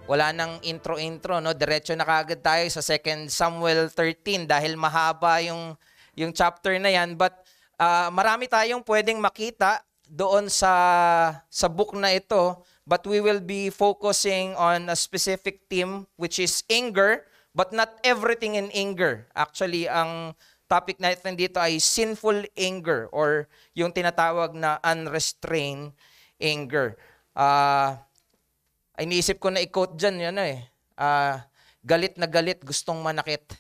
Wala nang intro-intro, no? Diretso na kaagad tayo sa 2 Samuel 13 dahil mahaba yung chapter na yan. But marami tayong pwedeng makita doon sa book na ito. But we will be focusing on a specific theme which is anger, but not everything in anger. Actually, ang topic natin dito ay sinful anger or yung tinatawag na unrestrained anger. Iniisip ko na i-quote dyan, galit na galit, gustong manakit.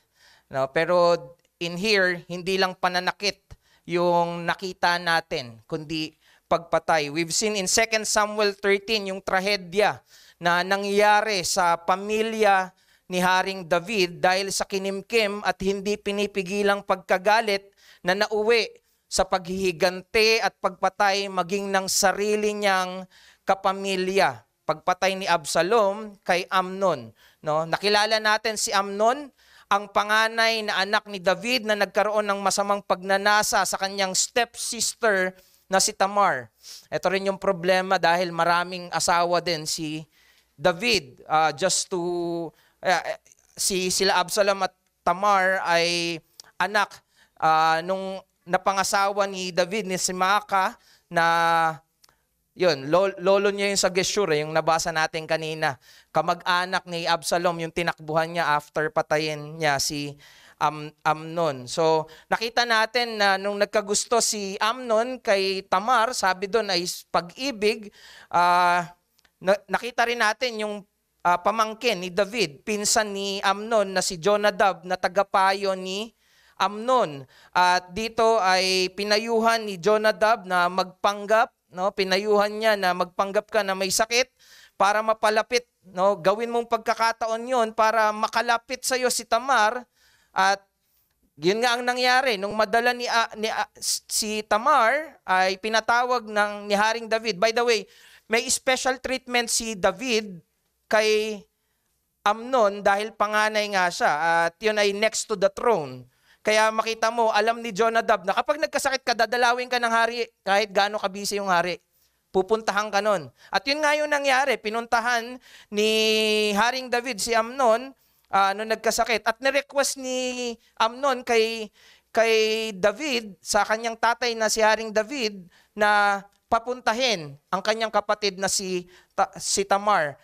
No? Pero in here, hindi lang pananakit yung nakita natin, kundi pagpatay. We've seen in 2 Samuel 13 yung trahedya na nangyari sa pamilya ni Haring David dahil sa kinimkim at hindi pinipigilang pagkagalit na nauwi sa paghihigante at pagpatay maging ng sarili niyang kapamilya. Pagpatay ni Absalom kay Amnon. No? Nakilala natin si Amnon, ang panganay na anak ni David na nagkaroon ng masamang pagnanasa sa kanyang stepsister na si Tamar. Ito rin yung problema dahil maraming asawa din si David. Sila Absalom at Tamar ay anak nung napangasawa ni David ni si Maaka na yun, lolo niya yung sa Geshur, yung nabasa natin kanina. Kamag-anak ni Absalom yung tinakbuhan niya after patayin niya si Amnon. So nakita natin na nung nagkagusto si Amnon kay Tamar, sabi doon ay pag-ibig. Nakita rin natin yung pamangkin ni David, pinsan ni Amnon na si Jonadab na tagapayo ni Amnon. At dito ay pinayuhan ni Jonadab na magpanggap, no? Pinayuhan niya na magpanggap ka na may sakit para mapalapit, no? Gawin mong pagkakataon 'yon para makalapit sa iyo si Tamar. At yun nga ang nangyari nung madala si Tamar ay pinatawag ni Haring David. By the way, may special treatment si David kay Amnon dahil panganay nga siya at yun ay next to the throne. Kaya makita mo, alam ni Jonadab na kapag nagkasakit ka, dadalawin ka ng hari kahit gaano kabisi yung hari. Pupuntahan ka nun. At yun nga yung nangyari, pinuntahan ni Haring David si Amnon nung nagkasakit. At nirequest ni Amnon kay David sa kanyang tatay na si Haring David na papuntahin ang kanyang kapatid na si Tamar.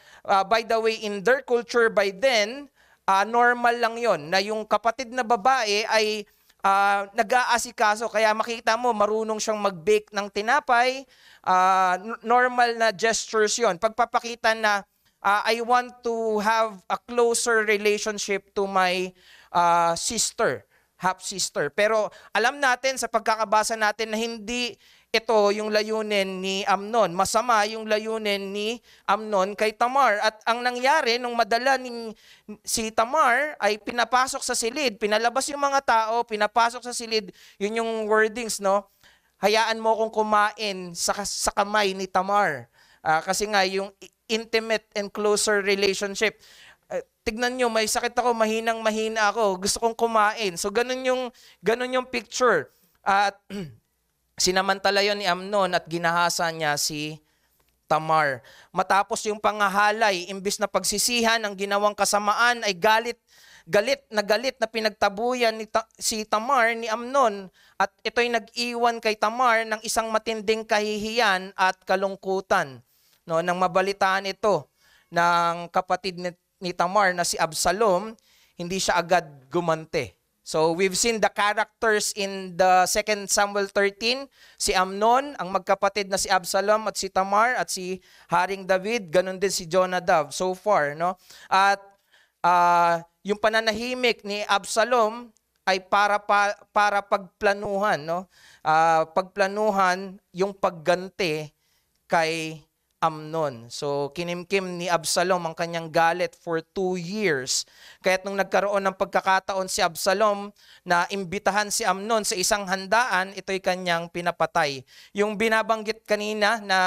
By the way, in their culture by then, normal lang yon na yung kapatid na babae ay nag-aasikaso. Kaya makita mo, marunong siyang mag-bake ng tinapay. Normal na gestures yon. Pagpapakita na I want to have a closer relationship to my sister, half-sister. Pero alam natin sa pagkakabasa natin na hindi ito yung layunin ni Amnon. Masama yung layunin ni Amnon kay Tamar. At ang nangyari, nung madala si Tamar ay pinapasok sa silid. Pinalabas yung mga tao, pinapasok sa silid. Yun yung wordings, no? Hayaan mo kong kumain sa kamay ni Tamar. Kasi nga, yung intimate and closer relationship. Tignan nyo, may sakit ako, mahinang-mahina ako. Gusto kong kumain. So, ganun yung picture. At sinamantala yon ni Amnon at ginahasa niya si Tamar. Matapos yung pangahalay, imbis na pagsisihan ang ginawang kasamaan ay galit na pinagtabuyan si Tamar ni Amnon. At ito'y nag-iwan kay Tamar ng isang matinding kahihiyan at kalungkutan. No, nang mabalitaan ito ng kapatid ni Tamar na si Absalom, hindi siya agad gumante. So we've seen the characters in the 2 Samuel 13, si Amnon, ang magkapatid na si Absalom at si Tamar at si Haring David, ganun din si Jonadab so far, no? At yung pananahimik ni Absalom ay para pagplanuhan, no? Pagplanuhan yung pagganti kay Amnon. So, kinimkim ni Absalom ang kanyang galit for 2 years. Kaya't nung nagkaroon ng pagkakataon si Absalom na imbitahan si Amnon sa isang handaan, ito'y kanyang pinapatay. Yung binabanggit kanina na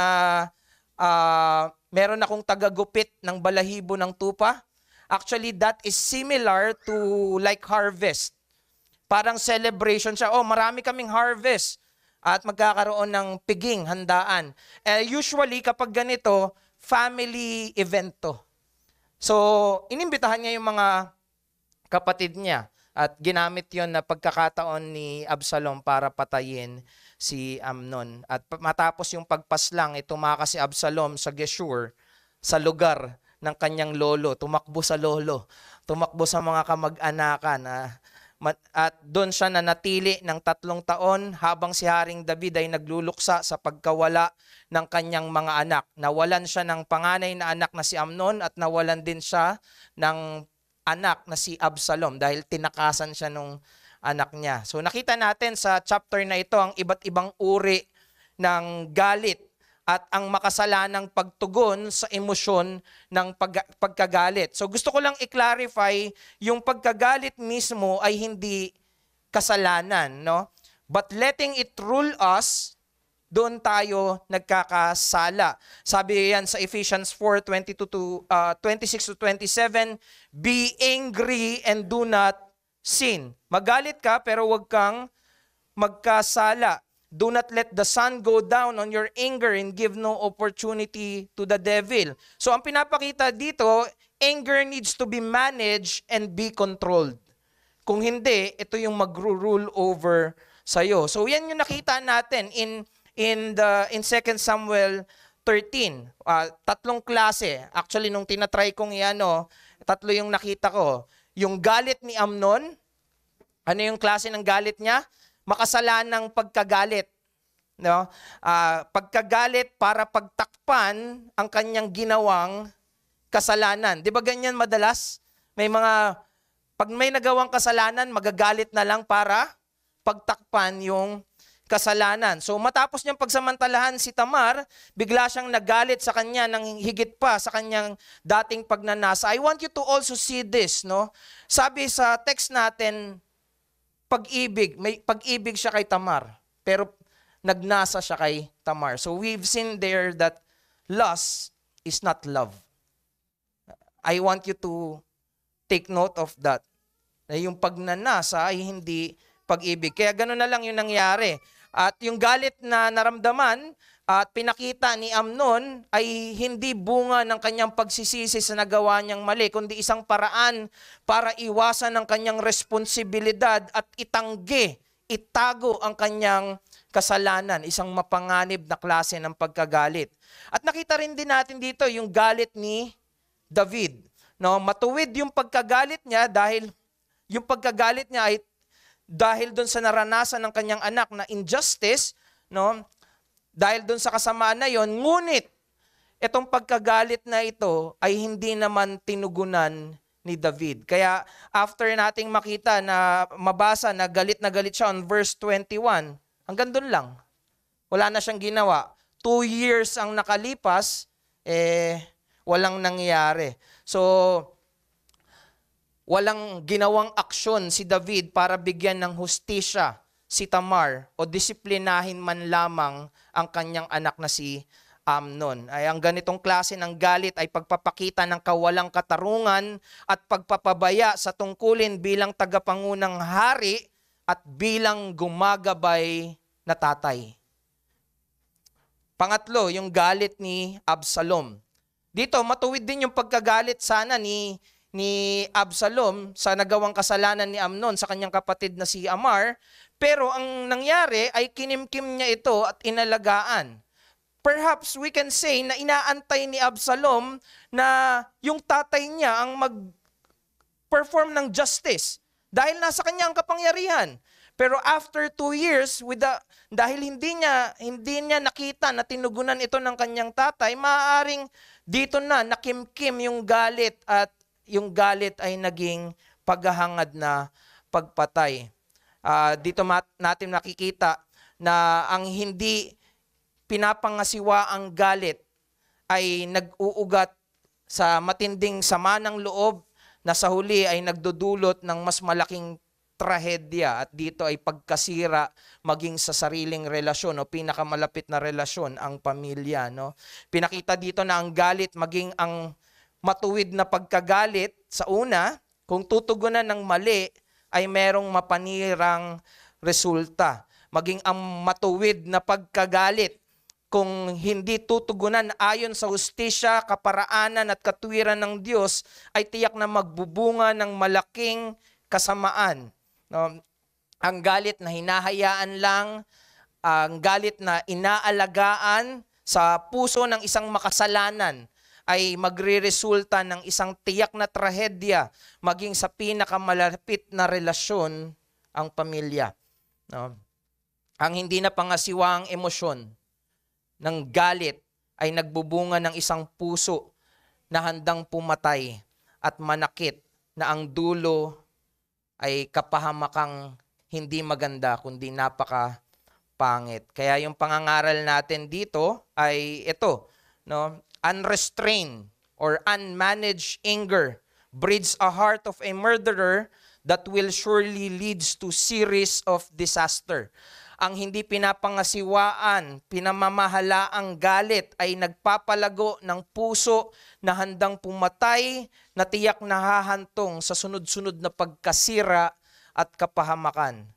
meron akong tagagupit ng balahibo ng tupa, actually that is similar to like harvest. Parang celebration siya. Oh, marami kaming harvest. At magkakaroon ng piging, handaan. Usually, kapag ganito, family event to. So, inimbitahan niya yung mga kapatid niya at ginamit yon na pagkakataon ni Absalom para patayin si Amnon. At matapos yung pagpaslang, tumakas si Absalom sa Geshur, sa lugar ng kanyang lolo, tumakbo sa lolo, tumakbo sa mga kamag-anakan. At doon siya nanatili ng 3 taon habang si Haring David ay nagluluksa sa pagkawala ng kanyang mga anak. Nawalan siya ng panganay na anak na si Amnon at nawalan din siya ng anak na si Absalom dahil tinakasan siya nung anak niya. So nakita natin sa chapter na ito ang iba't ibang uri ng galit at ang makasalanang pagtugon sa emosyon ng pagkagalit. So gusto ko lang i-clarify, yung pagkagalit mismo ay hindi kasalanan, no? But letting it rule us, doon tayo nagkakasala. Sabi yan sa Ephesians 4:26 to 27, be angry and do not sin. Magalit ka pero huwag kang magkasala. Do not let the sun go down on your anger and give no opportunity to the devil. So ang pinapakita dito, anger needs to be managed and be controlled. Kung hindi, ito yung mag-rule over sa'yo. So yan yung nakita natin in 2 Samuel 13. 3 klase. Actually, nung tinatry kong 3 yung nakita ko. Yung galit ni Amnon, ano yung klase ng galit niya? Makasalanang pagkagalit. No? Pagkagalit para pagtakpan ang kanyang ginawang kasalanan. Di ba ganyan madalas? Pag may nagawang kasalanan, magagalit na lang para pagtakpan yung kasalanan. So matapos niyang pagsamantalahan si Tamar, bigla siyang nagalit sa kanya ng higit pa sa kanyang dating pagnanasa. I want you to also see this, no? Sabi sa text natin, may pag-ibig siya kay Tamar, pero nagnasa siya kay Tamar. So we've seen there that lust is not love. I want you to take note of that. Na yung pagnanasa ay hindi pag-ibig. Kaya gano'n na lang yung nangyari. At yung galit na naramdaman at pinakita ni Amnon ay hindi bunga ng kanyang pagsisisi sa nagawa niyang mali, kundi isang paraan para iwasan ang kanyang responsibilidad at itago ang kanyang kasalanan. Isang mapanganib na klase ng pagkagalit. At nakita rin din natin dito yung galit ni David. No, matuwid yung pagkagalit niya dahil yung pagkagalit niya ay dahil doon sa naranasan ng kanyang anak na injustice, no? Dahil doon sa kasamaan na yon, ngunit itong pagkagalit na ito ay hindi naman tinugunan ni David. Kaya after nating makita na mabasa na galit siya on verse 21, hanggang doon lang. Wala na siyang ginawa. 2 years ang nakalipas, walang nangyari. So, walang ginawang aksyon si David para bigyan ng hustisya si Tamar o disiplinahin man lamang ang kanyang anak na si Amnon. Ay ang ganitong klase ng galit ay pagpapakita ng kawalang katarungan at pagpapabaya sa tungkulin bilang tagapangunang hari at bilang gumagabay na tatay. Pangatlo, yung galit ni Absalom. Dito, matuwid din yung pagkagalit sana ni Absalom sa nagawang kasalanan ni Amnon sa kanyang kapatid na si Amar. Pero ang nangyari ay kinimkim niya ito at inalagaan. Perhaps we can say na inaantay ni Absalom na yung tatay niya ang mag-perform ng justice dahil nasa kanya ang kapangyarihan. Pero after 2 years, dahil hindi niya nakita na tinugunan ito ng kanyang tatay, maaaring dito na nakimkim yung galit at yung galit ay naging paghahangad na pagpatay. Dito natin nakikita na ang hindi pinapangasiwa ang galit ay nag-uugat sa matinding sama ng loob na sa huli ay nagdudulot ng mas malaking trahedya at dito ay pagkasira maging sa sariling relasyon o pinakamalapit na relasyon, ang pamilya. No? Pinakita dito na ang galit maging ang matuwid na pagkagalit sa una, kung tutugunan ng mali ay merong mapanirang resulta. Maging ang matuwid na pagkagalit kung hindi tutugunan ayon sa hustisya, kaparaanan at katwiran ng Diyos, ay tiyak na magbubunga ng malaking kasamaan. No? Ang galit na hinahayaan lang, ang galit na inaalagaan sa puso ng isang makasalanan ay magre-resulta ng isang tiyak na trahedya maging sa pinakamalapit na relasyon, ang pamilya. No? Ang hindi na pangasiwang emosyon ng galit ay nagbubunga ng isang puso na handang pumatay at manakit na ang dulo ay kapahamakang hindi maganda kundi napaka-pangit. Kaya yung pangangaral natin dito ay ito, no? Unrestrained or unmanaged anger breeds a heart of a murderer that will surely leads to series of disaster. Ang hindi pinapangasiwaan, pinamamahalaang galit ay nagpapalago ng puso na handang pumatay na tiyak nahahantong sa sunod-sunod na pagkasira at kapahamakan.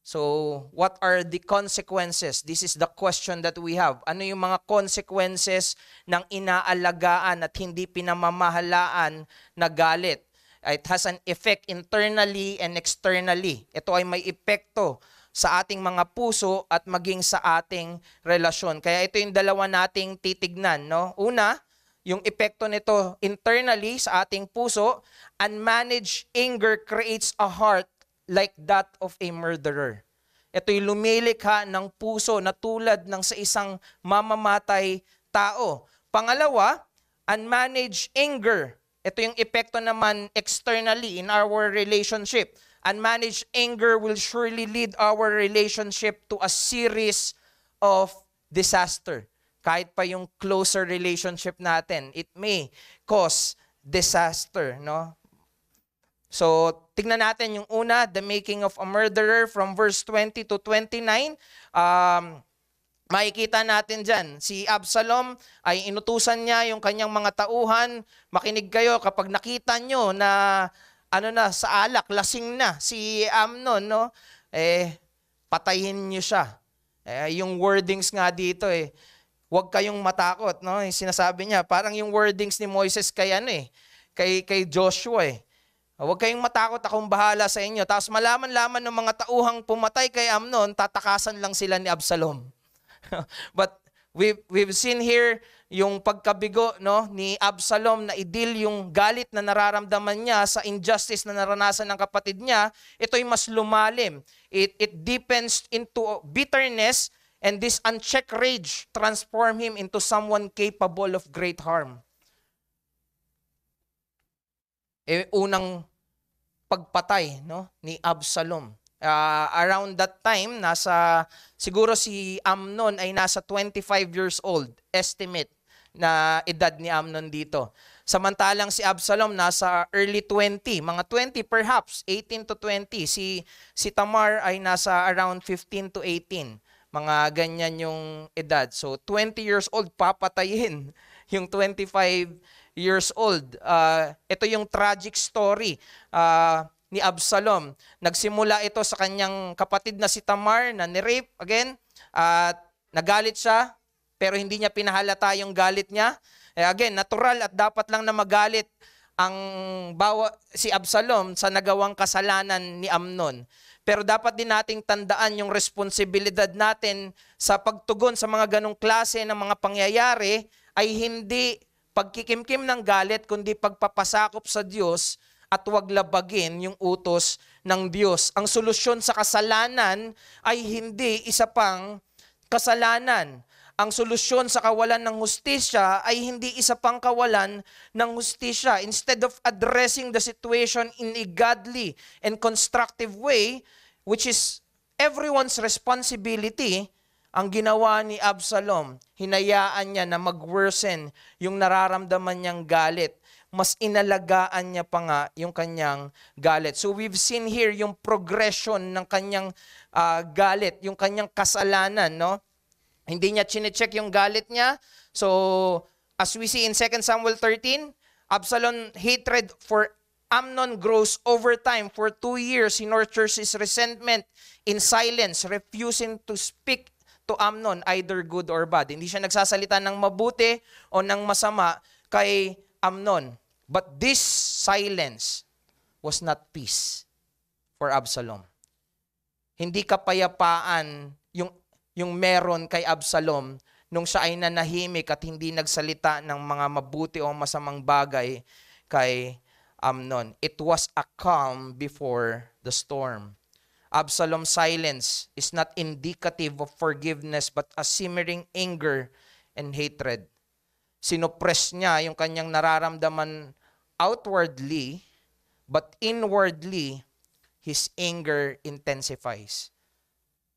So, what are the consequences? This is the question that we have. Ano yung mga consequences ng inaalagaan at hindi pinamamahalaan na galit? It has an effect internally and externally. Ito ay may epekto sa ating mga puso at maging sa ating relasyon. Kaya ito yung dalawa nating titignan. No? Una, yung epekto nito internally sa ating puso, unmanaged anger creates a heart like that of a murderer. Ito'y lumilikha ng puso na tulad ng sa isang mamamatay tao. Pangalawa, unmanaged anger. Ito yung epekto naman externally in our relationship. Unmanaged anger will surely lead our relationship to a series of disaster. Kahit pa yung closer relationship natin, it may cause disaster, no? So, tignan natin yung una, the making of a murderer from verse 20 to 29. Makikita natin dyan, si Absalom ay inutusan niya yung kanyang mga tauhan, makinig kayo kapag nakita nyo na sa alak, lasing na si Amnon, no? Patayin niyo siya. Yung wordings nga dito, huwag kayong matakot, no? Yung sinasabi niya, parang yung wordings ni Moises kay kay Joshua, Huwag kayong matakot, akong bahala sa inyo. Tapos malaman-laman ng mga tauhang pumatay kay Amnon, tatakasan lang sila ni Absalom. But we've seen here yung pagkabigo, no, ni Absalom na idil yung galit na nararamdaman niya sa injustice na naranasan ng kapatid niya. Ito'y mas lumalim. It deepens into bitterness, and this unchecked rage transform him into someone capable of great harm. Unang pagpatay, no, ni Absalom. Around that time, siguro si Amnon ay nasa 25 years old, estimate na edad ni Amnon dito. Samantalang si Absalom nasa early 20, mga 20 perhaps, 18 to 20. Si Tamar ay nasa around 15 to 18. Mga ganyan yung edad. So 20 years old, papatayin yung 25 years old. Ito yung tragic story ni Absalom. Nagsimula ito sa kanyang kapatid na si Tamar na ni-rape again, at nagalit siya pero hindi niya pinahalata yung galit niya. Again, natural at dapat lang na magalit si Absalom sa nagawang kasalanan ni Amnon. Pero dapat din nating tandaan yung responsibilidad natin sa pagtugon sa mga ganong klase ng mga pangyayari ay hindi pagkikimkim ng galit kundi pagpapasakop sa Diyos at huwag labagin yung utos ng Diyos. Ang solusyon sa kasalanan ay hindi isa pang kasalanan. Ang solusyon sa kawalan ng hustisya ay hindi isa pang kawalan ng hustisya. Instead of addressing the situation in a godly and constructive way, which is everyone's responsibility, ang ginawa ni Absalom, hinayaan niya na mag-worsen yung nararamdaman niyang galit. Mas inalagaan niya pa nga yung kanyang galit. So we've seen here yung progression ng kanyang galit, yung kanyang kasalanan, no? Hindi niya chinecheck yung galit niya. So as we see in 2 Samuel 13, Absalom's hatred for Amnon grows over time. For 2 years, he nurtures his resentment in silence, refusing to speak to Amnon, either good or bad. Hindi siya nagsasalita ng mabuti o ng masama kay Amnon. But this silence was not peace for Absalom. Hindi kapayapaan yung meron kay Absalom nung siya ay nanahimik at hindi nagsalita ng mga mabuti o masamang bagay kay Amnon. It was a calm before the storm. Absalom's silence is not indicative of forgiveness but a simmering anger and hatred. Sinuppress niya yung kanyang nararamdaman outwardly, but inwardly, his anger intensifies.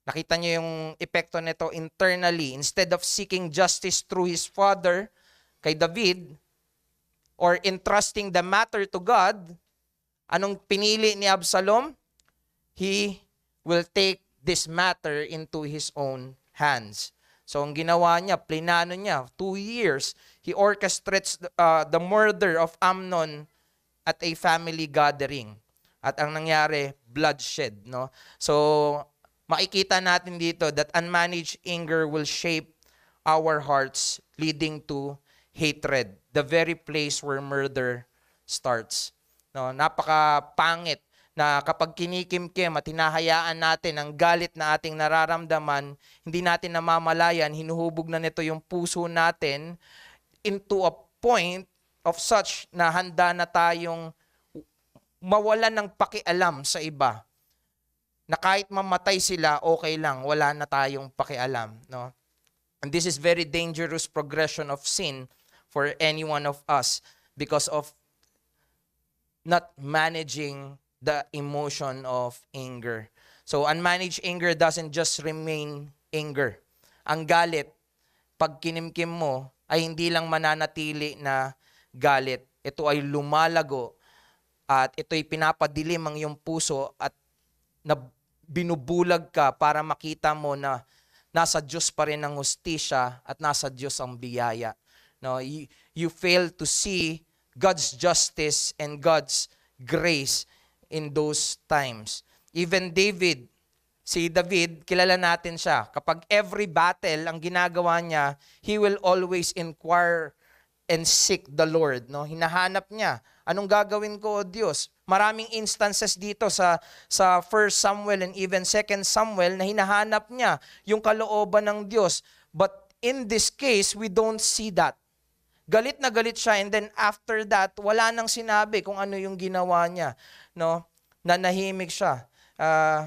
Nakita niyo yung epekto nito internally. Instead of seeking justice through his father, kay David, or entrusting the matter to God, anong pinili ni Absalom? He will take this matter into his own hands. So ang ginawa niya, plinano niya, 2 years, he orchestrates the murder of Amnon at a family gathering. At ang nangyari, bloodshed. No? So makikita natin dito that unmanaged anger will shape our hearts, leading to hatred, the very place where murder starts. No, napakapangit na kapag kinikimkim at hinahayaan natin ang galit na ating nararamdaman, hindi natin namamalayan, hinuhubog na nito yung puso natin into a point of such na handa na tayong mawalan ng pakialam sa iba. Na kahit mamatay sila, okay lang, wala na tayong pakialam. No? And this is very dangerous progression of sin for any one of us because of not managing the emotion of anger. So unmanaged anger doesn't just remain anger. Ang galit, pag kinimkim mo, ay hindi lang mananatili na galit. Ito ay lumalago at ito'y pinapadilim ang iyong puso at na binubulag ka para makita mo na nasa Diyos pa rin ang hustisya at nasa Diyos ang biyaya. No, you fail to see God's justice and God's grace in those times. Even si David, kilala natin siya. Kapag every battle ang ginagawa niya, he will always inquire and seek the Lord. No, hinahanap niya, anong gagawin ko, O Diyos? Maraming instances dito sa 1 Samuel and even 2 Samuel na hinahanap niya yung kalooban ng Diyos. But in this case, we don't see that. Galit na galit siya and then after that, wala nang sinabi kung ano yung ginawa niya. No? Nanahimik siya.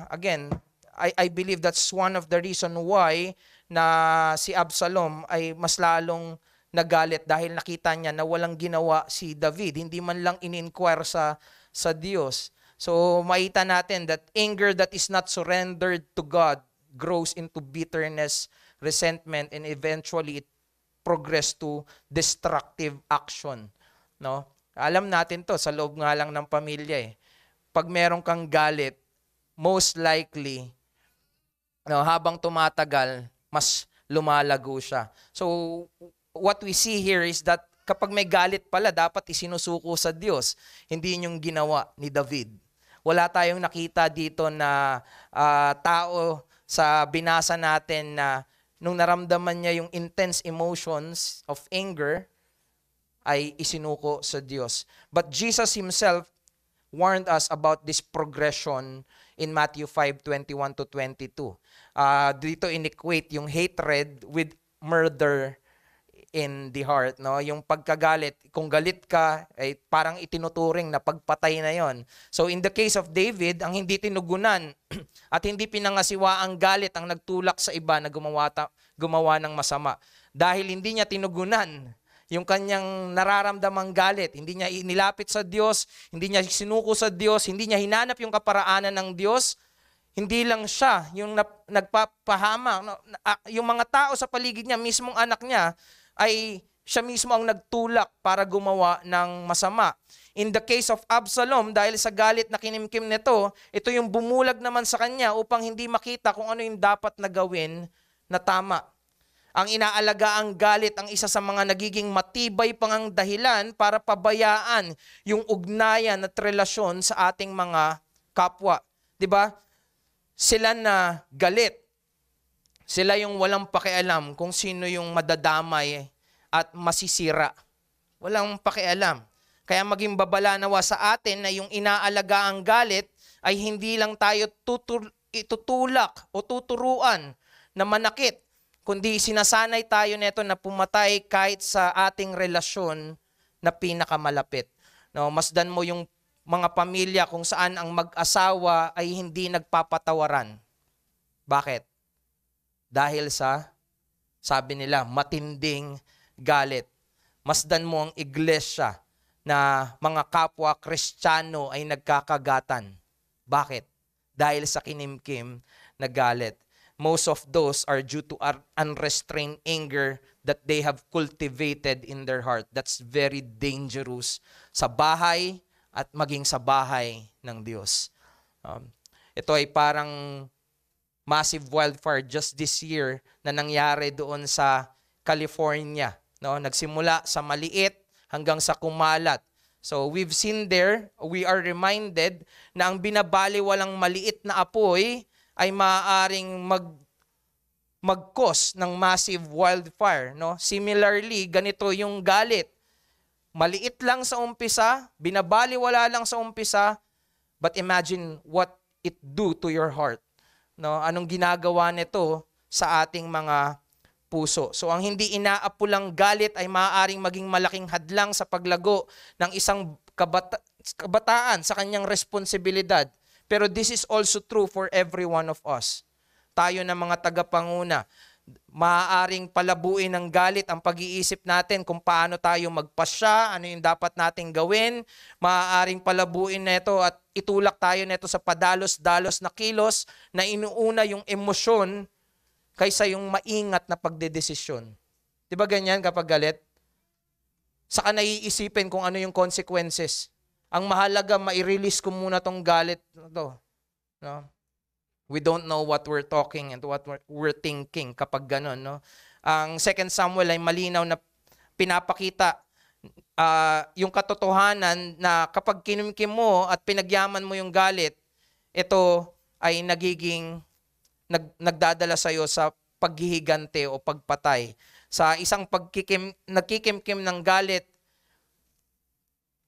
Again, I believe that's one of the reason why na si Absalom ay mas lalong nagalit dahil nakita niya na walang ginawa si David. Hindi man lang in-inquire sa Diyos. So, makita natin that anger that is not surrendered to God grows into bitterness, resentment, and eventually it progress to destructive action. No? Alam natin to sa loob nga lang ng pamilya. Pag meron kang galit, most likely, no, habang tumatagal, mas lumalago siya. So, what we see here is that kapag may galit pala, dapat isinusuko sa Diyos. Hindi yung ginawa ni David. Wala tayong nakita dito na tao sa binasa natin na nung naramdaman niya yung intense emotions of anger, ay isinuko sa Diyos. But Jesus Himself warned us about this progression in Matthew 5:21 to 22. Dito in-equate yung hatred with murder in the heart, no? Yung pagkagalit, kung galit ka, ay parang itinuturing na pagpatay na yon. So in the case of David, ang hindi tinugunan at hindi pinangasiwa ang galit ang nagtulak sa iba na gumawa ng masama. Dahil hindi niya tinugunan yung kanyang nararamdamang galit, hindi niya inilapit sa Diyos, hindi niya sinuko sa Diyos, hindi niya hinanap yung kaparaanan ng Diyos, hindi lang siya yung nagpapahama. Yung mga tao sa paligid niya, mismong anak niya, ay siya mismo ang nagtulak para gumawa ng masama. In the case of Absalom, dahil sa galit na kinimkim nito, ito yung bumulag naman sa kanya upang hindi makita kung ano yung dapat na gawin na tama. Ang inaalagaan galit ang isa sa mga nagiging matibay pang dahilan para pabayaan yung ugnayan at relasyon sa ating mga kapwa. 'Di ba? Sila na galit. Sila yung walang pakialam kung sino yung madadamay at masisira. Walang pakialam. Kaya maging babala nawa sa atin na yung inaalaga ang galit ay hindi lang tayo itutulak o tuturuan na manakit, kundi sinasanay tayo nito na pumatay kahit sa ating relasyon na pinakamalapit. No, masdan mo yung mga pamilya kung saan ang mag-asawa ay hindi nagpapatawaran. Bakit? Dahil sa, sabi nila, matinding galit. Masdan mo ang iglesia na mga kapwa Kristiyano ay nagkakagatan. Bakit? Dahil sa kinimkim na galit. Most of those are due to unrestrained anger that they have cultivated in their heart. That's very dangerous sa bahay at maging sa bahay ng Diyos. Ito ay parang massive wildfire just this year na nangyari doon sa California. No? Nagsimula sa maliit hanggang sa kumalat. So we've seen there, we are reminded na ang binabaliwalang maliit na apoy ay maaaring mag-cause ng massive wildfire. No? Similarly, ganito yung galit. Maliit lang sa umpisa, binabaliwala lang sa umpisa, but imagine what it do to your heart. No? Anong ginagawa nito sa ating mga puso. So ang hindi inaapulang galit ay maaaring maging malaking hadlang sa paglago ng isang kabataan sa kanyang responsibilidad. Pero this is also true for every one of us. Tayo na mga tagapanguna, maaaring palabuin ng galit ang pag-iisip natin kung paano tayo magpasya, ano yung dapat nating gawin. Maaaring palabuin nito at itulak tayo nito sa padalos-dalos na kilos na inuuna yung emosyon kaysa yung maingat na pagdedesisyon. Di ba ganyan kapag galit? Saka naiisipin kung ano yung consequences. Ang mahalaga, mai-release ko muna tong galit na to. No? We don't know what we're talking and what we're thinking kapag ganun. No? Ang 2 Samuel ay malinaw na pinapakita yung katotohanan na kapag kinimkim mo at pinagyaman mo yung galit, ito ay nagdadala sa iyo sa paghihigante o pagpatay. Sa isang nagkikimkim ng galit,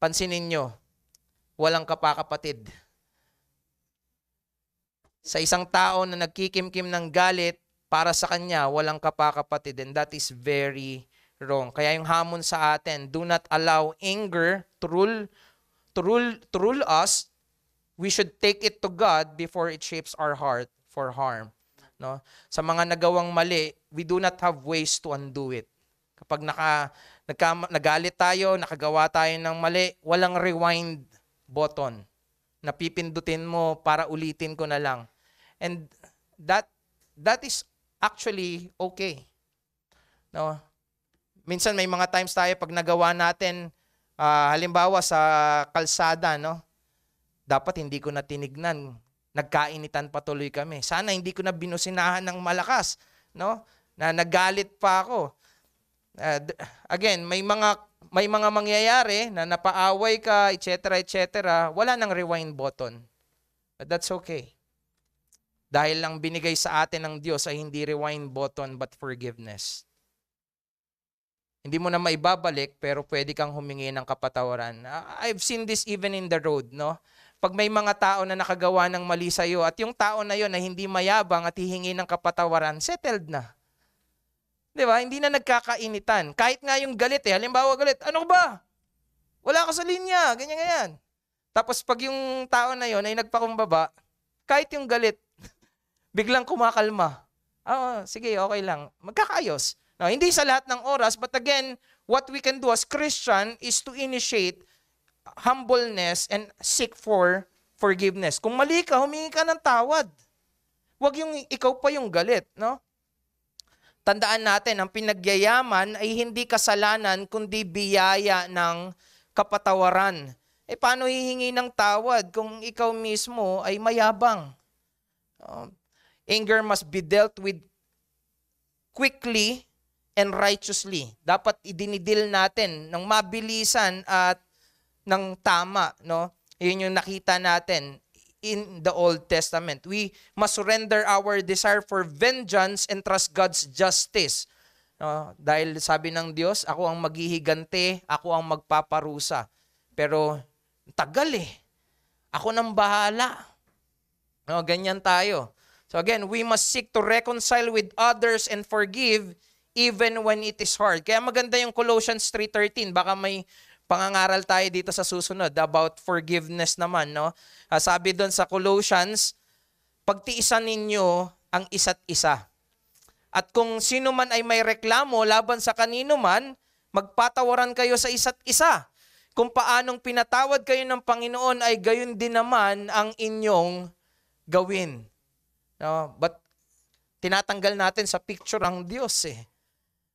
pansinin nyo, walang kapakapatid. Sa isang tao na nagkikimkim ng galit, para sa kanya, walang kapakapatid. And that is very wrong. Kaya yung hamon sa atin, do not allow anger to rule us. We should take it to God before it shapes our heart for harm. No? Sa mga nagawang mali, we do not have ways to undo it. Kapag nagalit tayo, nakagawa tayo ng mali, walang rewind button na pipindutin mo para ulitin ko na lang. And that is actually okay. No? Minsan may mga times tayo pag nagawa natin, halimbawa sa kalsada, no? Dapat hindi ko na tinignan. Nagkainitan patuloy kami. Sana hindi ko na binusinahan ng malakas, no? Na nagalit pa ako. Again, may mga mangyayari na napaaway ka, etc., wala nang rewind button. But that's okay. Dahil lang binigay sa atin ng Diyos ay hindi rewind button but forgiveness. Hindi mo na maibabalik pero pwede kang humingi ng kapatawaran. I've seen this even in the road, no? Pag may mga tao na nakagawa ng mali sa iyo at yung tao na yon na hindi mayabang at hihingi ng kapatawaran, settled na. Di ba? Hindi na nagkakainitan. Kahit nga yung galit halimbawa galit, ano ba? Wala ka sa linya, ganyan. Tapos pag yung tao na yon ay nagpakumbaba, kahit yung galit, biglang kumakalma. Sige, okay lang. Magkakaayos. No, hindi sa lahat ng oras, but again, what we can do as Christian is to initiate humbleness and seek for forgiveness. Kung mali ka, humingi ka ng tawad. Huwag yung ikaw pa yung galit, no? Tandaan natin, ang pinagyayaman ay hindi kasalanan kundi biyaya ng kapatawaran. Paano hihingi ng tawad kung ikaw mismo ay mayabang? Anger must be dealt with quickly and righteously. Dapat idinidil natin ng mabilisan at ng tama, no? Yun yung nakita natin. in the Old Testament. We must surrender our desire for vengeance and trust God's justice. Dahil sabi ng Diyos, ako ang maghihigante, ako ang magpaparusa. Pero tagal eh. Ako nang bahala. Ganyan tayo. So again, we must seek to reconcile with others and forgive even when it is hard. Kaya maganda yung Colossians 3:13. Baka may pangangaral tayo dito sa susunod about forgiveness naman, no? Sabi doon sa Colossians, pagtiisan ninyo ang isa't isa. At kung sino man ay may reklamo laban sa kanino man, magpatawaran kayo sa isa't isa. Kung paanong pinatawad kayo ng Panginoon ay gayon din naman ang inyong gawin. No? But tinatanggal natin sa picture ang Diyos eh.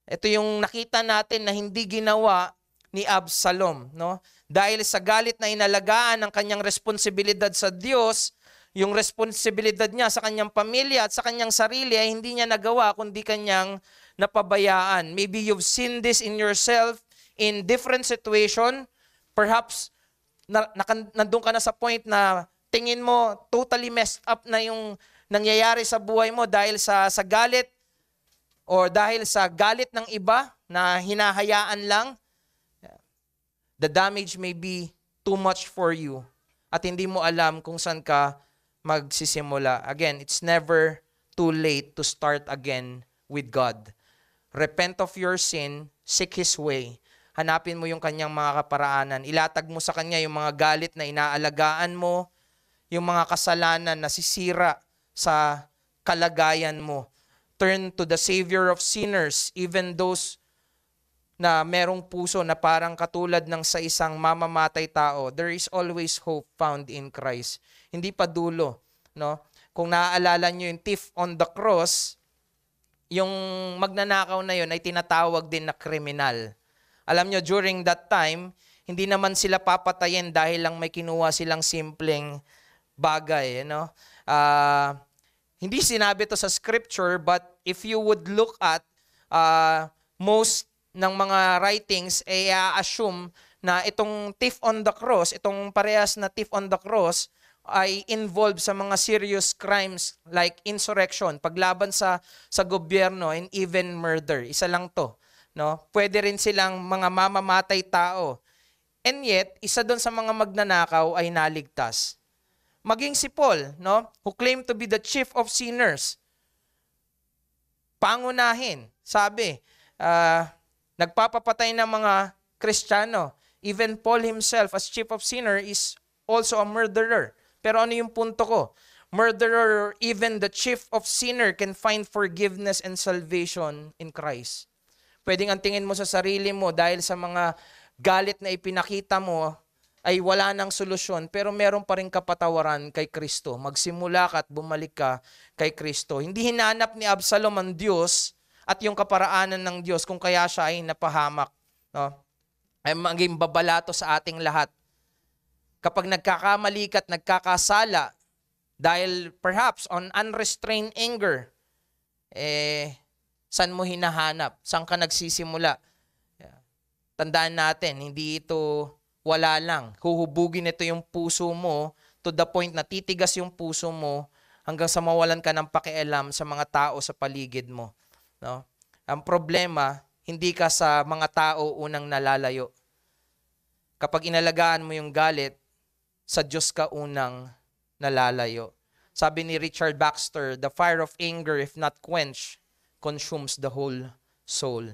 Ito yung nakita natin na hindi ginawa ni Absalom, no? Dahil sa galit na inalagaan ng kanyang responsibilidad sa Diyos, yung responsibilidad niya sa kanyang pamilya at sa kanyang sarili ay hindi niya nagawa kundi kanyang napabayaan. Maybe you've seen this in yourself in different situation. Perhaps nandun ka na sa point na tingin mo totally messed up na yung nangyayari sa buhay mo dahil sa galit or dahil sa galit ng iba na hinahayaan lang. The damage may be too much for you at hindi mo alam kung saan ka magsisimula. Again, it's never too late to start again with God. Repent of your sin, seek His way. Hanapin mo yung kanyang mga kaparaanan. Ilatag mo sa kanya yung mga galit na inaalagaan mo, yung mga kasalanan na sisira sa kalagayan mo. Turn to the Savior of sinners, even those na merong puso na parang katulad ng sa isang mamamatay tao. There is always hope found in Christ. Hindi pa dulo, no? Kung naaalala nyo yung thief on the cross, yung magnanakaw na yun ay tinatawag din na kriminal. Alam nyo, during that time, hindi naman sila papatayin dahil lang may kinuha silang simpleng bagay, no? Hindi sinabi to sa scripture, but if you would look at most ng mga writings, ay assume na itong thief on the cross, itong parehas na thief on the cross, ay involved sa mga serious crimes like insurrection, paglaban sa gobyerno, and even murder. Isa lang to, no? Pwede rin silang mga mamamatay tao. And yet, isa doon sa mga magnanakaw ay naligtas. Maging si Paul, no, who claimed to be the chief of sinners. Pangunahin, sabi, nagpapapatay ng mga Kristiyano. Even Paul himself as chief of sinner is also a murderer. Pero ano yung punto ko? Murderer or even the chief of sinner can find forgiveness and salvation in Christ. Pwedeng ang tingin mo sa sarili mo dahil sa mga galit na ipinakita mo ay wala nang solusyon, pero meron pa rin kapatawaran kay Kristo. Magsimula ka at bumalik ka kay Kristo. Hindi hinanap ni Absalom ang Diyos at yung kaparaanan ng Diyos kung kaya siya ay napahamak, no? Ay maging babala to sa ating lahat. Kapag nagkakamali ka at nagkakasala dahil perhaps on unrestrained anger, saan mo hinahanap? Saan ka nagsisimula? Tandaan natin, hindi ito wala lang. Huhubugin ito yung puso mo to the point na titigas yung puso mo hanggang sa mawalan ka ng pakialam sa mga tao sa paligid mo. No? Ang problema, hindi ka sa mga tao unang nalalayo. Kapag inalagaan mo yung galit, sa Diyos ka unang nalalayo. Sabi ni Richard Baxter, the fire of anger, if not quenched, consumes the whole soul.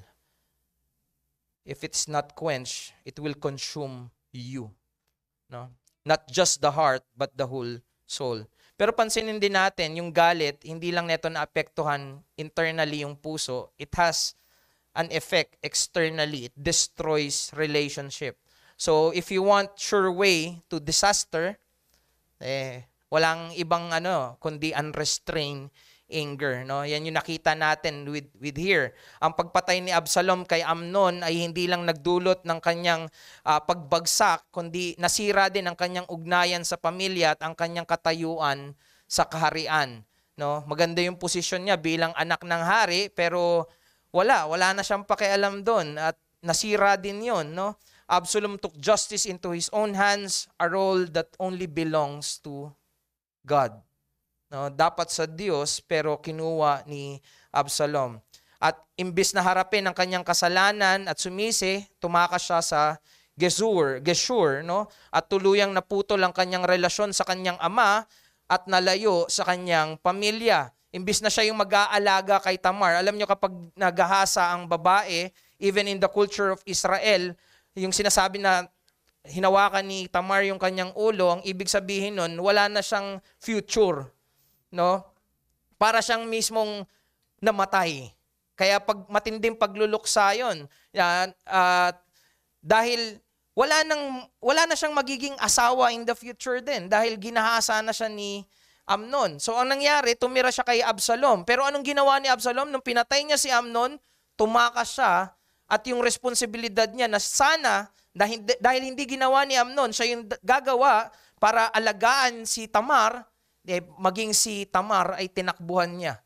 If it's not quenched, it will consume you. No? Not just the heart, but the whole soul. Pero pansinin din natin, yung galit, hindi lang neto naapektuhan internally yung puso. It has an effect externally. It destroys relationship. So, if you want sure way to disaster, walang ibang kundi unrestrained anger. No? Yan yung nakita natin with here. Ang pagpatay ni Absalom kay Amnon ay hindi lang nagdulot ng kanyang pagbagsak, kundi nasira din ang kanyang ugnayan sa pamilya at ang kanyang katayuan sa kaharian. No? Maganda yung posisyon niya bilang anak ng hari, pero wala na siyang pakialam doon at nasira din yon, no? Absalom took justice into his own hands, a role that only belongs to God. No, dapat sa Diyos pero kinuha ni Absalom. At imbis na harapin ang kanyang kasalanan at sumisi, tumakas siya sa Geshur, no? At tuluyang naputol ang kanyang relasyon sa kanyang ama at nalayo sa kanyang pamilya. Imbis na siya yung mag-aalaga kay Tamar. Alam nyo, kapag nagahasa ang babae, even in the culture of Israel, yung sinasabi na hinawakan ni Tamar yung kanyang ulo, ang ibig sabihin nun, wala na siyang future. No? Para siyang mismong namatay. Kaya pag matinding pagluluksa yun, dahil wala na siyang magiging asawa in the future din dahil ginahasa na siya ni Amnon. So ang nangyari, tumira siya kay Absalom. Pero anong ginawa ni Absalom? Nung pinatay niya si Amnon, tumakas siya at yung responsibilidad niya na sana, dahil hindi ginawa ni Amnon, siya yung gagawa para alagaan si Tamar, maging si Tamar ay tinakbuhan niya.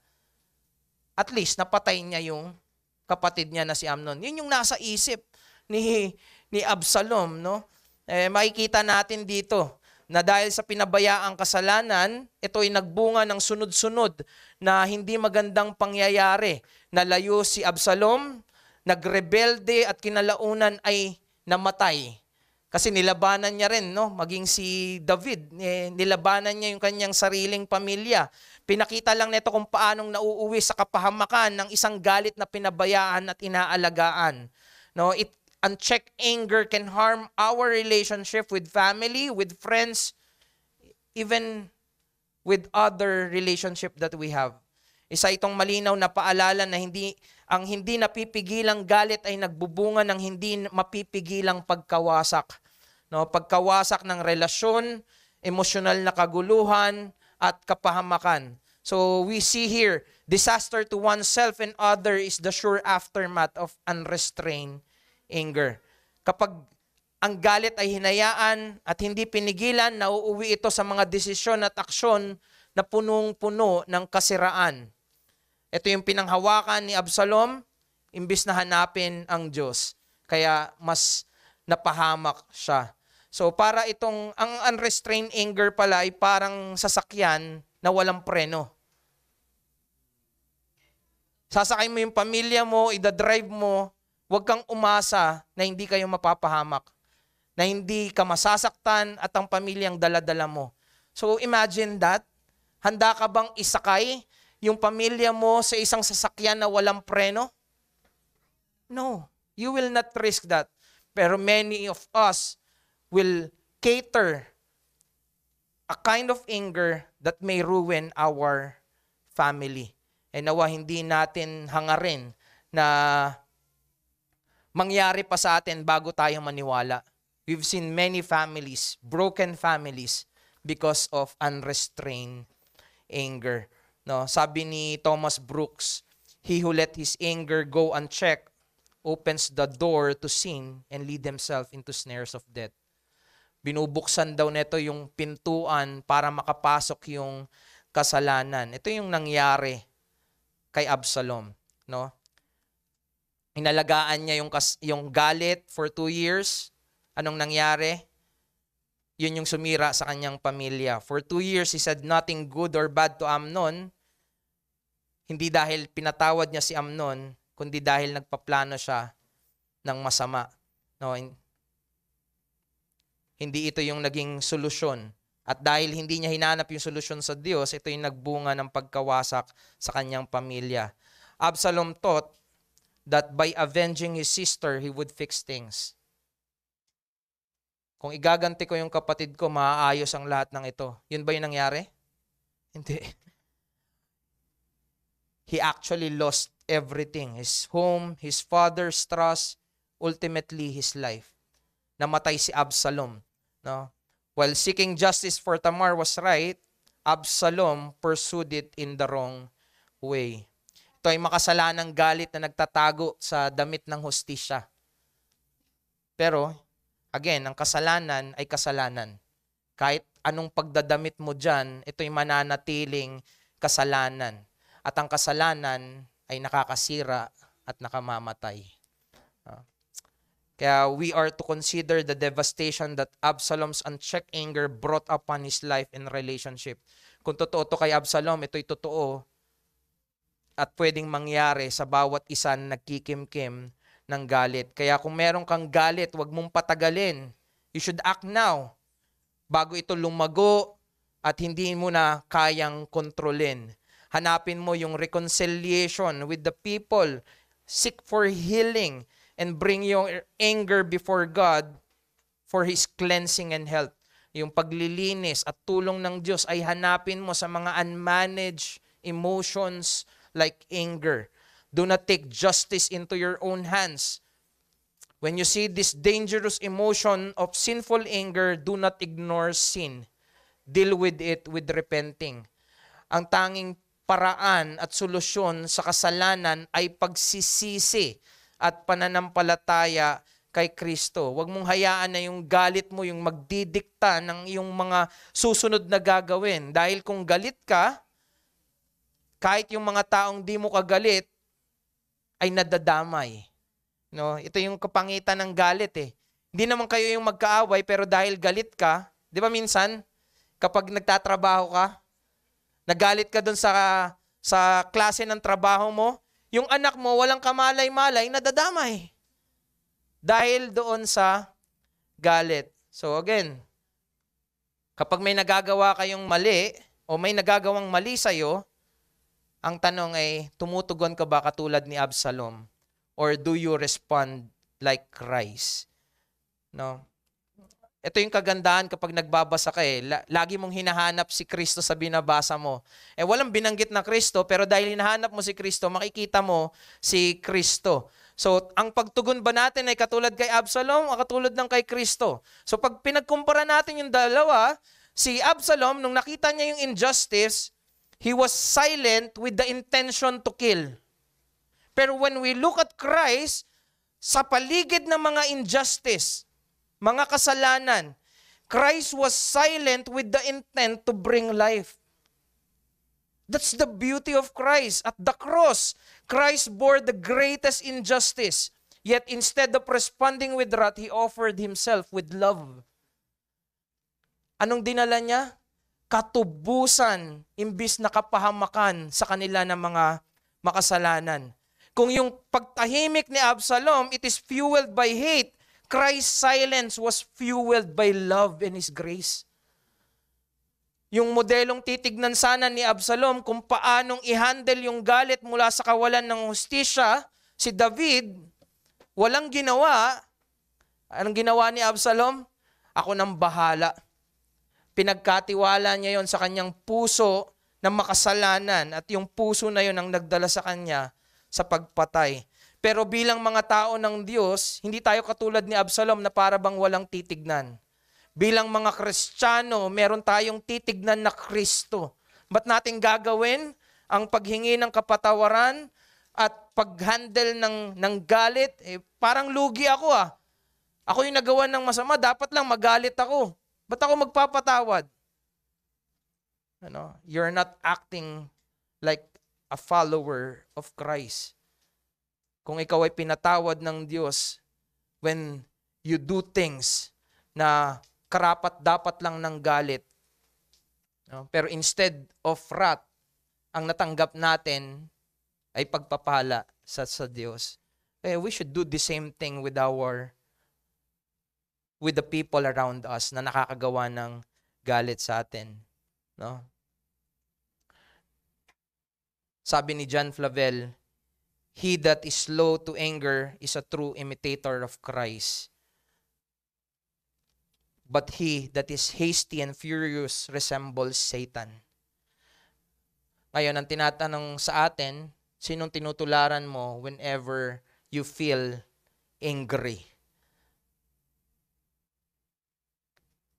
At least napatay niya yung kapatid niya na si Amnon. Yun yung nasa isip ni Absalom, no? Makikita natin dito na dahil sa pinabayaang kasalanan, ito ay nagbunga ng sunod-sunod na hindi magandang pangyayari. Nalayo si Absalom, nagrebelde at kinalaunan ay namatay. Kasi nilabanan niya rin, no? Maging si David, nilabanan niya yung kanyang sariling pamilya. Pinakita lang nito kung paanong nauuwi sa kapahamakan ng isang galit na pinabayaan at inaalagaan. No? Unchecked anger can harm our relationship with family, with friends, even with other relationship that we have. Isa itong malinaw na paalala na ang hindi napipigilang galit ay nagbubunga ng hindi mapipigilang pagkawasak. No, pagkawasak ng relasyon, emosyonal na kaguluhan at kapahamakan. So we see here, disaster to oneself and other is the sure aftermath of unrestrained anger. Kapag ang galit ay hinayaan at hindi pinigilan, nauuwi ito sa mga desisyon at aksyon na punong-puno ng kasiraan. Ito yung pinanghawakan ni Absalom, imbis na hanapin ang Diyos. Kaya mas napahamak siya. So para ang unrestrained anger pala ay parang sasakyan na walang preno. Sasakay mo yung pamilya mo, idadrive mo, huwag kang umasa na hindi kayo mapapahamak, na hindi ka masasaktan at ang pamilyang dala-dala mo. So imagine that. Handa ka bang isakay yung pamilya mo sa isang sasakyan na walang preno? No, you will not risk that. Pero many of us will cater a kind of anger that may ruin our family. And nawa hindi natin hangarin na mangyari pa sa atin bago tayo maniwala. We've seen many families, broken families, because of unrestrained anger. No, sabi ni Thomas Brooks, he who let his anger go unchecked opens the door to sin and lead himself into snares of death. Binubuksan daw nito yung pintuan para makapasok yung kasalanan. Ito yung nangyari kay Absalom, no? Inalagaan niya yung galit for 2 years. Anong nangyari? Yun yung sumira sa kanyang pamilya. For 2 years, he said nothing good or bad to Amnon. Hindi dahil pinatawad niya si Amnon, kundi dahil nagpaplano siya ng masama. No? Hindi ito yung naging solusyon. At dahil hindi niya hinanap yung solusyon sa Diyos, ito yung nagbunga ng pagkawasak sa kanyang pamilya. Absalom thought that by avenging his sister, he would fix things. Kung igaganti ko yung kapatid ko, maaayos ang lahat ng ito. Yun ba yung nangyari? Hindi. He actually lost everything. His home, his father's trust, ultimately his life. Namatay si Absalom. No? While seeking justice for Tamar was right, Absalom pursued it in the wrong way. Ito ay makasalanang galit na nagtatago sa damit ng hustisya. Pero, again, ang kasalanan ay kasalanan. Kahit anong pagdadamit mo dyan, ito ay mananatiling kasalanan. At ang kasalanan ay nakakasira at nakamamatay. Kaya we are to consider the devastation that Absalom's unchecked anger brought upon his life and relationship. Kung totoo to kay Absalom, ito'y totoo at pwedeng mangyari sa bawat isa na nagkikimkim ng galit. Kaya kung meron kang galit, huwag mong patagalin. You should act now bago ito lumago at hindi mo na kayang kontrolin. Hanapin mo yung reconciliation with the people. Seek for healing and bring your anger before God for His cleansing and health. Yung paglilinis at tulong ng Diyos ay hanapin mo sa mga unmanaged emotions like anger. Do not take justice into your own hands. When you see this dangerous emotion of sinful anger, do not ignore sin. Deal with it with repenting. Ang tanging paraan at solusyon sa kasalanan ay pagsisisi at pananampalataya kay Kristo. Huwag mong hayaan na yung galit mo yung magdidikta ng iyong mga susunod na gagawin. Dahil kung galit ka, kahit yung mga taong di mo kagalit, ay nadadamay. No? Ito yung kapangitan ng galit eh. Hindi naman kayo yung magkaaway, pero dahil galit ka, di ba minsan, kapag nagtatrabaho ka, nagalit ka dun sa klase ng trabaho mo, yung anak mo walang kamalay-malay, nadadamay. Dahil doon sa galit. So again, kapag may nagagawa kayong mali o may nagagawang mali sa'yo, ang tanong ay, tumutugon ka ba katulad ni Absalom? Or do you respond like Christ? No? Ito yung kagandahan kapag nagbabasa ka eh. Lagi mong hinahanap si Kristo sa binabasa mo. Eh walang binanggit na Kristo, pero dahil hinahanap mo si Kristo, makikita mo si Kristo. So, ang pagtugon ba natin ay katulad kay Absalom o katulad ng kay Kristo? So, pag pinagkumpara natin yung dalawa, si Absalom, nung nakita niya yung injustice, he was silent with the intention to kill. Pero when we look at Christ, sa paligid ng mga injustice, mga kasalanan, Christ was silent with the intent to bring life. That's the beauty of Christ. At the cross, Christ bore the greatest injustice. Yet instead of responding with wrath, He offered Himself with love. Anong dinala niya? Katubusan, imbis na kapahamakan sa kanila ng mga makasalanan. Kung yung pagtahimik ni Absalom, it is fueled by hate, Christ's silence was fueled by love and His grace. Yung modelong titignan sana ni Absalom kung paanong i-handle yung galit mula sa kawalan ng hustisya, si David, walang ginawa. Anong ginawa ni Absalom? Ako nang bahala. Pinagkatiwala niya yon sa kanyang puso ng makasalanan at yung puso na yon ang nagdala sa kanya sa pagpatay. Pero bilang mga tao ng Diyos, hindi tayo katulad ni Absalom na para bang walang titignan. Bilang mga Kristiyano, meron tayong titignan na Kristo. Ba't natin gagawin ang paghingi ng kapatawaran at pag-handle ng galit? Eh, parang lugi ako ah. Ako yung nagawa ng masama, dapat lang magalit ako. Ba't ako magpapatawad? Ano? You're not acting like a follower of Christ. Kung ikaw ay pinatawad ng Diyos when you do things na karapat-dapat lang ng galit. No? Pero instead of wrath, ang natanggap natin ay pagpapala sa Diyos. Eh, we should do the same thing with the people around us na nakakagawa ng galit sa atin. No? Sabi ni John Flavel, he that is slow to anger is a true imitator of Christ. But he that is hasty and furious resembles Satan. Ngayon, ang tinatanong sa atin, sinong tinutularan mo whenever you feel angry?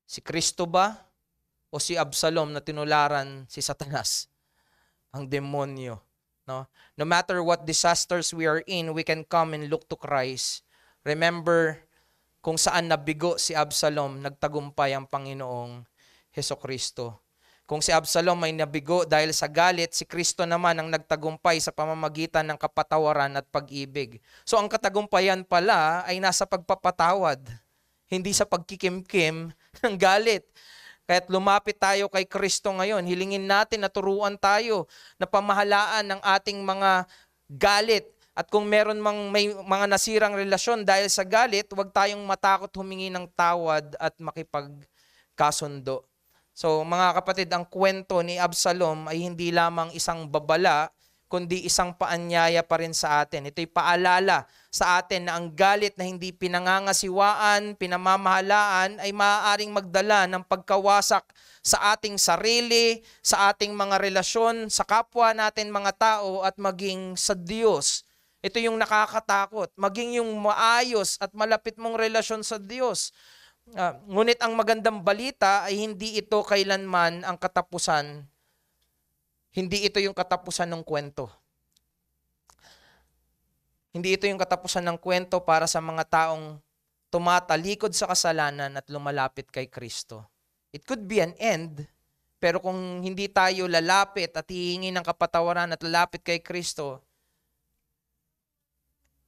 Si Kristo ba? O si Absalom na tinularan si Satanas? Ang demonyo. No? No matter what disasters we are in, we can come and look to Christ. Remember, kung saan nabigo si Absalom, nagtagumpay ang Panginoong Hesukristo. Kung si Absalom ay nabigo dahil sa galit, si Kristo naman ang nagtagumpay sa pamamagitan ng kapatawaran at pag-ibig. So ang katagumpayan pala ay nasa pagpapatawad, hindi sa pagkikimkim ng galit. Kaya't lumapit tayo kay Kristo ngayon. Hilingin natin na turuan tayo na pamahalaan ng ating mga galit. At kung meron may mga nasirang relasyon dahil sa galit, huwag tayong matakot humingi ng tawad at makipagkasundo. So mga kapatid, ang kwento ni Absalom ay hindi lamang isang babala, kundi isang paanyaya pa rin sa atin. Ito'y paalala sa atin na ang galit na hindi pinangangasiwaan, pinamamahalaan ay maaaring magdala ng pagkawasak sa ating sarili, sa ating mga relasyon, sa kapwa natin mga tao at maging sa Diyos. Ito yung nakakatakot, maging yung maayos at malapit mong relasyon sa Diyos. Ngunit ang magandang balita ay hindi ito kailanman ang katapusan. Hindi ito yung katapusan ng kwento. Hindi ito yung katapusan ng kwento para sa mga taong tumatalikod sa kasalanan at lumalapit kay Kristo. It could be an end, pero kung hindi tayo lalapit at hihingi ng kapatawaran at lalapit kay Kristo,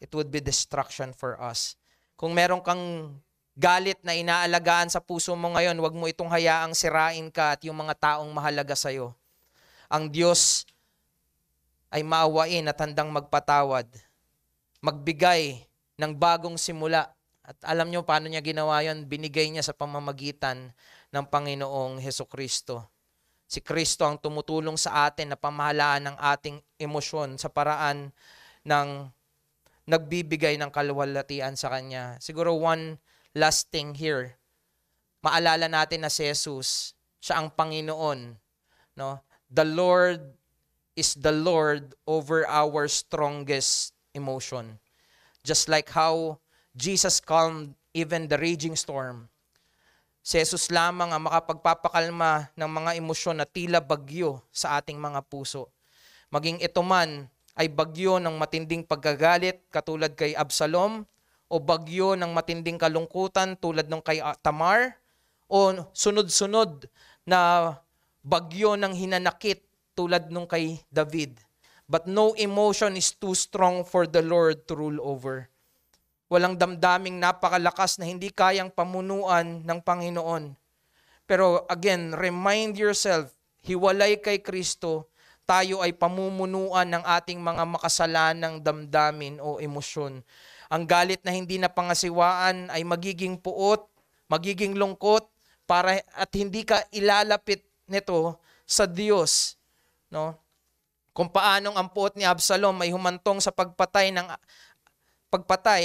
it would be destruction for us. Kung meron kang galit na inaalagaan sa puso mo ngayon, huwag mo itong hayaang sirain ka at yung mga taong mahalaga sa'yo. Ang Diyos ay maawain at handang magpatawad, magbigay ng bagong simula. At alam nyo paano niya ginawa yon? Binigay niya sa pamamagitan ng Panginoong Hesukristo. Si Kristo ang tumutulong sa atin na pamahalaan ng ating emosyon sa paraan ng nagbibigay ng kaluwalhatian sa Kanya. Siguro one last thing here. Maalala natin na si Jesus, siya ang Panginoon. No? The Lord is the Lord over our strongest emotion. Just like how Jesus calmed even the raging storm. Si Jesus lamang ang makapagpapakalma ng mga emosyon na tila bagyo sa ating mga puso. Maging ito man ay bagyo ng matinding pagkagalit katulad kay Absalom, o bagyo ng matinding kalungkutan tulad ng kay Tamar, o sunod-sunod na bagyo ng hinanakit tulad nung kay David. But no emotion is too strong for the Lord to rule over. Walang damdaming napakalakas na hindi kayang pamunuan ng Panginoon. Pero again, remind yourself, hiwalay kay Kristo, tayo ay pamumunuan ng ating mga makasalanang damdamin o emosyon. Ang galit na hindi napangasiwaan ay magiging puot, magiging lungkot, at hindi ka ilalapit nito sa Diyos. No? Kung paanong ang puot ni Absalom ay humantong sa pagpatay,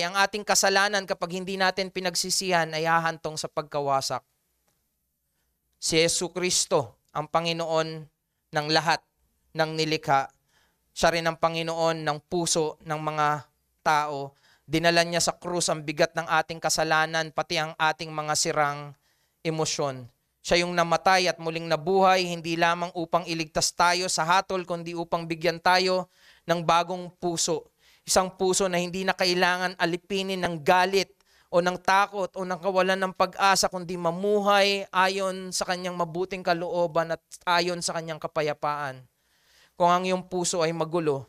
ang ating kasalanan kapag hindi natin pinagsisihan ay hahantong sa pagkawasak. Si Jesucristo, ang Panginoon ng lahat ng nilikha, siya rin ang Panginoon ng puso ng mga tao. Dinala niya sa krus ang bigat ng ating kasalanan, pati ang ating mga sirang emosyon. Siya yung namatay at muling nabuhay, hindi lamang upang iligtas tayo sa hatol, kundi upang bigyan tayo ng bagong puso. Isang puso na hindi na kailangan alipinin ng galit o ng takot o ng kawalan ng pag-asa, kundi mamuhay ayon sa kanyang mabuting kalooban at ayon sa kanyang kapayapaan. Kung ang iyong puso ay magulo,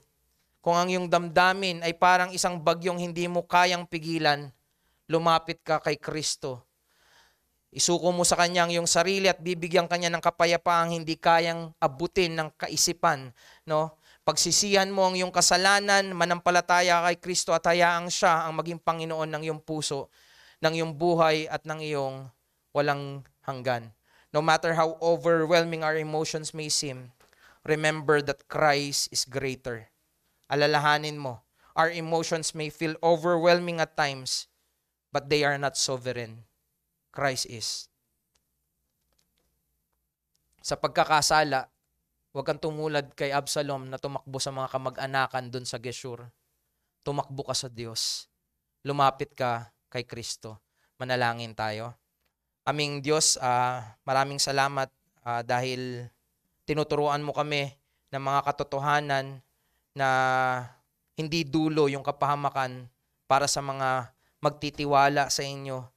kung ang iyong damdamin ay parang isang bagyong hindi mo kayang pigilan, lumapit ka kay Kristo. Isuko mo sa Kanya ang iyong sarili at bibigyan Kanya ng kapayapaang hindi kayang abutin ng kaisipan. No? Pagsisihan mo ang iyong kasalanan, manampalataya kay Kristo at hayaang Siya ang maging Panginoon ng iyong puso, ng iyong buhay at ng iyong walang hanggan. No matter how overwhelming our emotions may seem, remember that Christ is greater. Alalahanin mo, our emotions may feel overwhelming at times, but they are not sovereign. Christ is. Sa pagkakasala, huwag kang tumulad kay Absalom na tumakbo sa mga kamag-anakan doon sa Geshur. Tumakbo ka sa Diyos. Lumapit ka kay Kristo. Manalangin tayo. Aming Diyos, maraming salamat dahil tinuturuan mo kami ng mga katotohanan na hindi dulo yung kapahamakan para sa mga magtitiwala sa inyo.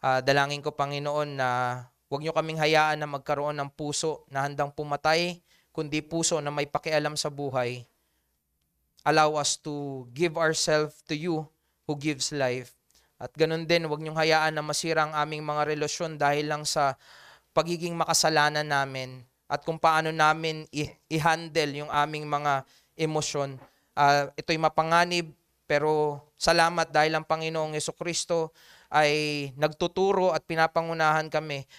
Dalangin ko, Panginoon, na huwag niyo kaming hayaan na magkaroon ng puso na handang pumatay, kundi puso na may pakialam sa buhay. Allow us to give ourselves to you who gives life. At ganun din, huwag niyong hayaan na masira ang aming mga relasyon dahil lang sa pagiging makasalanan namin at kung paano namin i-handle yung aming mga emosyon. Ito'y mapanganib, pero salamat dahil ang Panginoong Jesucristo ay nagtuturo at pinapangunahan kami.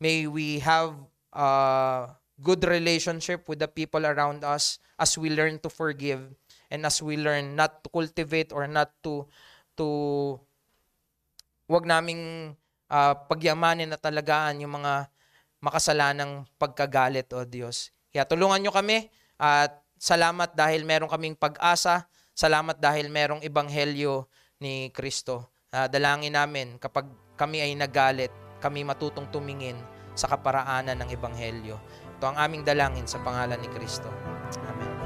May we have a good relationship with the people around us as we learn to forgive and as we learn not to cultivate or not to wag naming pagyamanin at talagaan yung mga makasalanang pagkagalit, O Diyos. Kaya tulungan nyo kami at salamat dahil meron kaming pag-asa. Salamat dahil merong ebanghelyo ni Kristo. Dalangin namin kapag kami ay nagalit, kami matutong tumingin sa kaparaanan ng ebanghelyo. Ito ang aming dalangin sa pangalan ni Kristo. Amen.